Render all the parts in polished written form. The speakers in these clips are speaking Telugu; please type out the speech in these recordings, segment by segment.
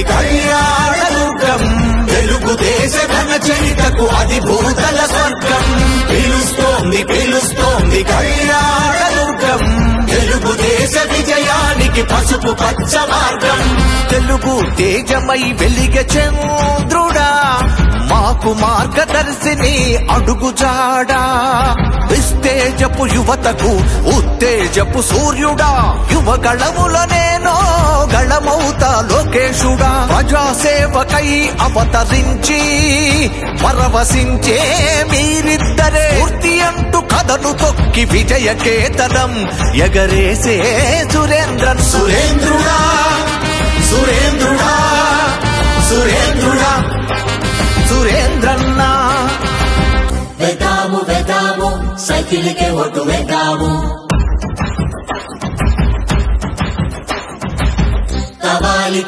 పిలుస్తోంది కళ్యాణదుర్గం తెలుగుదేశ ఘన చరితకు అది భూతల స్వర్గం పిలుస్తోంది కళ్యాణదుర్గం తెలుగుదేశ విజయానికి పసుపు పచ్చ మార్గం తెలుగు తేజమై వెలిగే చంద్రుడా మాకు మార్గదర్శిని అడుగుజాడా విస్తేజపు యువతకు ఉత్తేజపు సూర్యుడా యువగళముల నేనో గళమౌతా లోకేశుడా ప్రజాసేవకై అవతరించి పరవశించే మీరిద్దరే పూర్తి అంటూ కథను తొక్కి విజయకేతనం ఎగరేసే సురేంద్రుడా సురేంద్రన్న వేద్దాము సైకిల్కే ఓటు వేద్దాము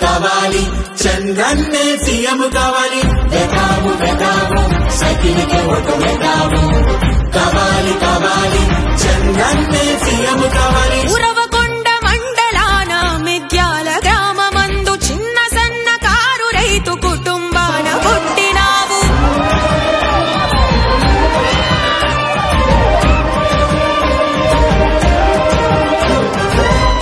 కావాలి చంద్రన్నే సీఎం కావాలి వేద్దాము సైకిల్కే ఓటు వేద్దాము కావాలి చంద్రన్నే సీఎం కావాలి ఉరవకొండ మండలాన మిద్యాల గ్రామమందు చిన్న సన్నకారు రైతు కుటుంబాన పుట్టినావు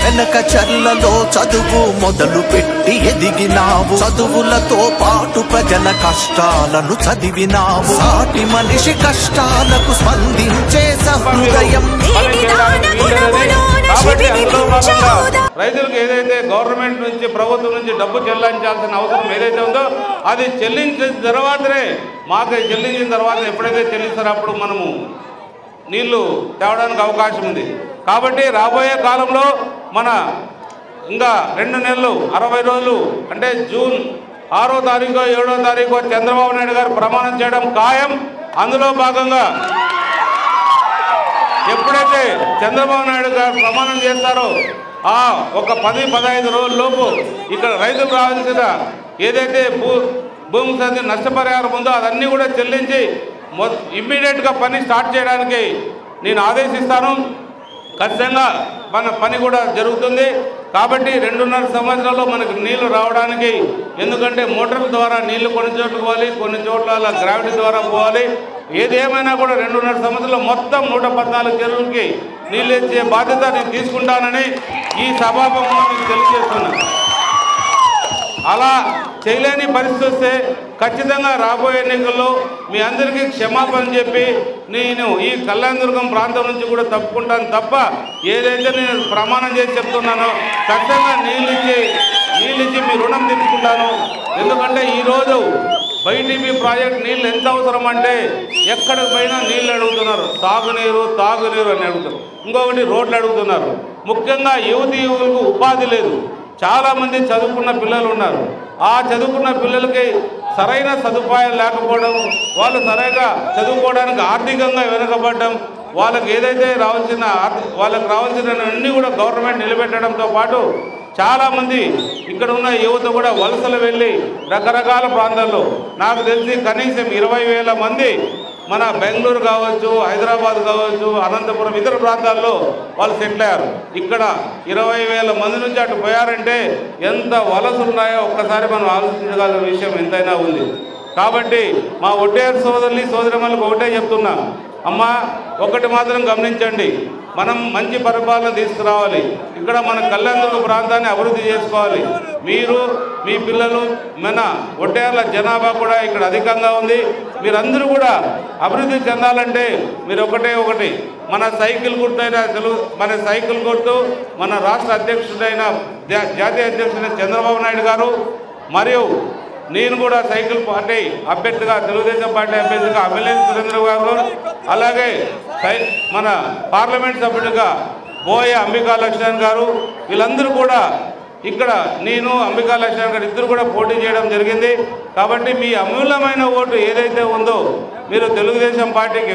వెనక చర్లలో చదువు మొదలు పెట్టి ఎదిగినావు చదువులతో పాటు ప్రజల కష్టాలను చదివినావు సాటి మనిషి కష్టాలకు స్పందించే సహృదయం రైతులకు ఏదైతే గవర్నమెంట్ నుంచి ప్రభుత్వం నుంచి డబ్బు చెల్లించాల్సిన అవసరం ఏదైతే ఉందో అది చెల్లించిన తర్వాతనే మాకు చెల్లించిన తర్వాత ఎప్పుడైతే చెల్లిస్తారో అప్పుడు మనము నీళ్లు తేవడానికి అవకాశం ఉంది కాబట్టి రాబోయే కాలంలో మన ఇంకా 2 నెలలు 60 రోజులు అంటే జూన్ 6వ తారీఖు 7వ తారీఖు చంద్రబాబు నాయుడు గారు ప్రమాణం చేయడం ఖాయం అందులో భాగంగా ఎప్పుడైతే చంద్రబాబు నాయుడు గారు ప్రమాణం చేస్తారో ఒక 10-15 రోజుల లోపు ఇక్కడ రైతులకు రావాల్సిన ఏదైతే భూమి సంధి నష్టపరిహారం ఉందో అదన్నీ కూడా చెల్లించి ఇమ్మీడియట్గా పని స్టార్ట్ చేయడానికి నేను ఆదేశిస్తాను ఖచ్చితంగా మన పని కూడా జరుగుతుంది కాబట్టి 2.5 సంవత్సరాల్లో మనకు నీళ్లు రావడానికి ఎందుకంటే మోటార్ల ద్వారా నీళ్లు కొన్ని చోట్ల పోవాలి కొన్ని చోట్ల గ్రావిటీ ద్వారా పోవాలి ఏది ఏమైనా కూడా 2.5 సంవత్సరాల్లో మొత్తం 114 చెరువులకి నీళ్ళు ఇచ్చే బాధ్యత నేను తీసుకుంటానని ఈ సభాముఖంగా మీకు తెలియజేస్తున్నాను అలా చేయలేని పరిస్థితి వస్తే ఖచ్చితంగా రాబోయే ఎన్నికల్లో మీ అందరికీ క్షమాపణ చెప్పి నేను ఈ కళ్యాణదుర్గం ప్రాంతం నుంచి కూడా తప్పుకుంటాను తప్ప ఏదైతే నేను ప్రమాణం చేసి చెప్తున్నానో ఖచ్చితంగా నీళ్ళు ఇచ్చి మీ రుణం తీర్చుకుంటాను ఎందుకంటే ఈరోజు బైటీపీ ప్రాజెక్ట్ నీళ్ళు ఎంత అవసరం అంటే ఎక్కడికి పోయినా నీళ్ళు అడుగుతున్నారు తాగునీరు అని అడుగుతారు ఇంకొకటి రోడ్లు అడుగుతున్నారు ముఖ్యంగా యువకులకు ఉపాధి లేదు చాలామంది చదువుకున్న పిల్లలు ఉన్నారు ఆ చదువుకున్న పిల్లలకి సరైన సదుపాయం లేకపోవడం వాళ్ళు సరిగా చదువుకోవడానికి ఆర్థికంగా వెనుకబడడం వాళ్ళకి ఏదైతే వాళ్ళకి రావాల్సిన అన్నీ కూడా గవర్నమెంట్ నిలబెట్టడంతో పాటు చాలామంది ఇక్కడ ఉన్న యువత కూడా వలసలు వెళ్ళి రకరకాల ప్రాంతాల్లో నాకు తెలిసి కనీసం 20,000 మంది మన బెంగళూరు కావచ్చు హైదరాబాద్ కావచ్చు అనంతపురం ఇతర ప్రాంతాల్లో వాళ్ళు సెటిల్ అయ్యారు ఇక్కడ 20,000 మంది నుంచి అటు పోయారంటే ఎంత వలసలు ఉన్నాయో ఒక్కసారి మనం ఆలోచించగల విషయం ఎంతైనా ఉంది కాబట్టి మా ఒడ్డేరు సోదరిమణులకు ఒకటే చెప్తున్నా అమ్మ ఒకటి మాత్రం గమనించండి మనం మంచి పరిపాలన తీసుకురావాలి ఇక్కడ మన కళ్యాణదుర్గ ప్రాంతాన్ని అభివృద్ధి చేసుకోవాలి మీరు మీ పిల్లలు మన ఒడ్డేర్ల జనాభా కూడా ఇక్కడ అధికంగా ఉంది మీరందరూ కూడా అభివృద్ధి చెందాలంటే మీరు ఒకటి మన సైకిల్ గుర్తు మన రాష్ట్ర అధ్యక్షుడైన జాతీయ అధ్యక్షుడైన చంద్రబాబు నాయుడు గారు మరియు నేను కూడా సైకిల్ పార్టీ అభ్యర్థిగా తెలుగుదేశం పార్టీ అభ్యర్థిగా అమిలేని సురేంద్ర గారు అలాగే మన పార్లమెంట్ సభ్యుడిగా బోయ అంబికా లక్ష్మణ్ గారు వీళ్ళందరూ కూడా ఇక్కడ నేను అంబికా లక్ష్మణ్ గారు ఇద్దరు కూడా పోటీ చేయడం జరిగింది కాబట్టి మీ అమూల్యమైన ఓటు ఏదైతే ఉందో మీరు తెలుగుదేశం పార్టీకి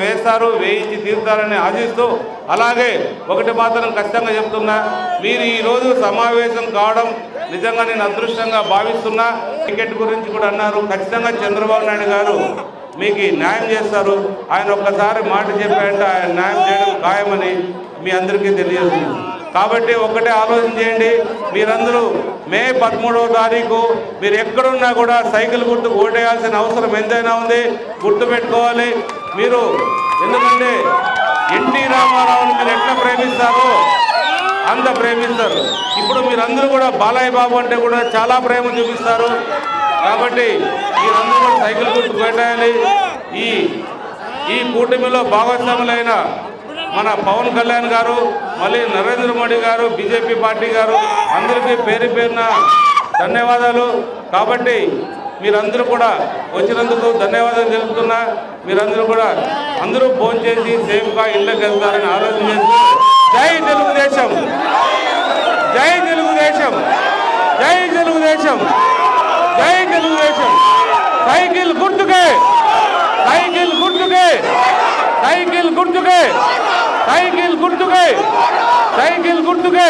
వేయించి తీరుతారని ఆశిస్తూ అలాగే ఒకటి మాత్రం ఖచ్చితంగా చెప్తున్నా మీరు ఈరోజు సమావేశం కావడం నిజంగా నేను అదృష్టంగా భావిస్తున్నా టికెట్ గురించి కూడా అన్నారు ఖచ్చితంగా చంద్రబాబు నాయుడు గారు మీకు న్యాయం చేస్తారు ఆయన ఒక్కసారి మాట చెప్పారంటే ఆయన న్యాయం చేయడం ఖాయమని మీ అందరికీ తెలియజేస్తున్నాను కాబట్టి ఒకటే ఆలోచన చేయండి, మీరందరూ మే 13వ తారీఖు మీరు ఎక్కడున్నా కూడా సైకిల్ గుర్తుకు ఓటేయాల్సిన అవసరం ఎంతైనా ఉంది. గుర్తుపెట్టుకోవాలి మీరు, ఎందుకంటే ఎన్టీ రామారావుని మీరు ఎట్లా ప్రేమిస్తారో అంత ప్రేమిస్తారు. ఇప్పుడు మీరందరూ కూడా బాలయ్య బాబు అంటే కూడా చాలా ప్రేమ చూపిస్తారు. కాబట్టి మీరందరూ కూడా సైకిల్ గుర్తుకు ఓటేయాలి. ఈ కూటమిలో భాగస్వాములైన మన పవన్ కళ్యాణ్ గారు, మళ్ళీ నరేంద్ర మోడీ గారు, బీజేపీ పార్టీ గారు అందరికీ పేరు పేరున ధన్యవాదాలు. కాబట్టి మీరందరూ కూడా వచ్చినందుకు ధన్యవాదాలు తెలుపుతున్నా. మీరందరూ కూడా అందరూ ఫోన్ చేసి సేఫ్గా ఇళ్ళకి వెళ్తారని ఆలోచన చేస్తూ జై తెలుగుదేశం, జై తెలుగుదేశం, జై తెలుగుదేశం, జై తెలుగుదేశం. సైకిల్ గుర్తుకే, సైకిల్ గుర్తుకే, సైకిల్ గుర్తుకే, సైకిల్ గుర్తుకే, సైకిల్ గుర్తుకే.